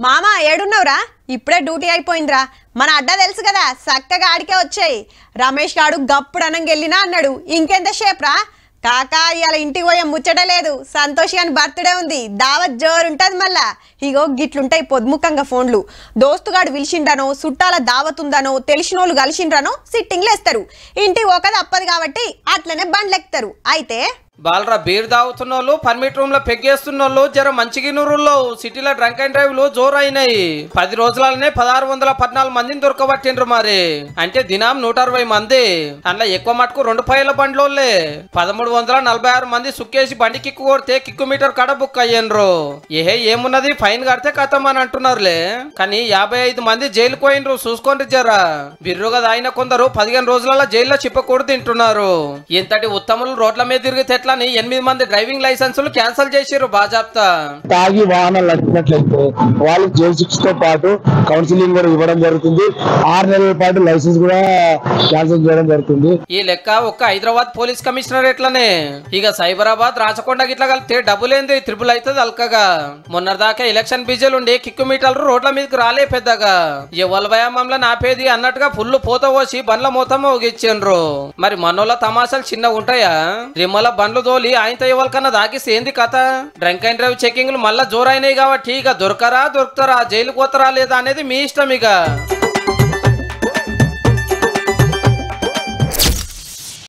మామా ఏడున్నావురా? ఇప్పుడే డ్యూటీ అయిపోయిందిరా. మన అడ్డా తెలుసు కదా, చక్కగా ఆడికే వచ్చాయి. రమేష్ గాడు గప్పుడు అనంగెళ్ళినా అన్నాడు. ఇంకెంతసేపు రా కాకా, ఇవాళ ఇంటికి పోయే ముచ్చట లేదు. సంతోష్ గాని బర్త్డే ఉంది, దావత్ జోరుంటది. మళ్ళా ఇగో గిట్లుంటాయి పొద్దుముఖంగా ఫోన్లు. దోస్తుగాడు పిలిచిండనో, చుట్టాల దావత్ ఉందనో, తెలిసినోళ్ళు కలిసిండ్రనో సిట్టింగ్లు వేస్తారు. ఇంటికి ఒక తప్పదు కాబట్టి అట్లనే బండ్లెక్తారు. అయితే బాలరా బీర్ తాగుతున్న వాళ్ళు, పర్మిట్ రూమ్ లో పెగ్గేస్తున్న వాళ్ళు జర మంచిగినూరులో సిటీలో డ్రంక్ అండ్ డ్రైవ్ లు జోరైనాయి. 10 రోజులనే 1614 మందిని దొరకబట్టిండ్రు. మరి అంటే దినం 160 మంది. అందులో ఎక్కువ మటుకు 2 పైల బండ్లోళ్ళే. 1346 మంది సుక్కేసి బండి కిక్కు కొడితే కిక్కు మీటర్ కడ బుక్ అయ్యిండ్రు. ఏమున్నది, ఫైన్ కడితే కథం అని అంటున్నారులే. కానీ 55 మంది జైలుకు పోయినరు. చూసుకోండి జరా. బిర్రుగా తాగిన కొందరు 15 రోజులలో జైల్లో చిప్పకూడు తింటున్నారు. ఇంతటి ఉత్తములు రోడ్ల మీద తిరిగితే 8 మంది డ్రైవింగ్ లైసెన్సులు క్యాన్సిల్ చేశారు బాజాప్తా. తాగి వాహనాలు నడిపినట్లయితే వాళ్ళకి జైలు శిక్ష తో పాటు కౌన్సిలింగ్ కూడా ఇవ్వడం జరుగుతుంది. 6 నెలల పాటు లైసెన్స్ కూడా క్యాన్సిల్ చేయడం జరుగుతుంది. ఈ లెక్క ఒక్క హైదరాబాద్ పోలీస్ కమిషనరేట్లనే. ఇక సైబరాబాద్, రాచకొండ గిట్లా కలిపితే డబ్బులేంది త్రిపుల్ అవుతుంది అల్కగా. మొన్నటిదాకా ఎలక్షన్ బిజీలుండి కిక్కు మీటర్లు రోడ్ల మీదకి రాలే పెద్దగా. ఎవల వ్యాయామంలో నాపేది అన్నట్టుగా ఫుల్ పోత పోసి బండ్ల మొత్తం ఊగిచ్చిండ్రు. మరి మనోళ్ళ తమాషాలు చిన్న ఉంటాయా? రిమ్మల బండ్లు తోలి ఆయనతో ఎవరికన్నా దాకిస్తేంది కథ? డ్రంక్ అండ్ డ్రైవ్ చెకింగ్లు మళ్ళా జోరైనాయి కాబట్టి ఇక దొరకతారా జైలుకు పోతారా లేదా అనేది మీ ఇష్టం ఇక.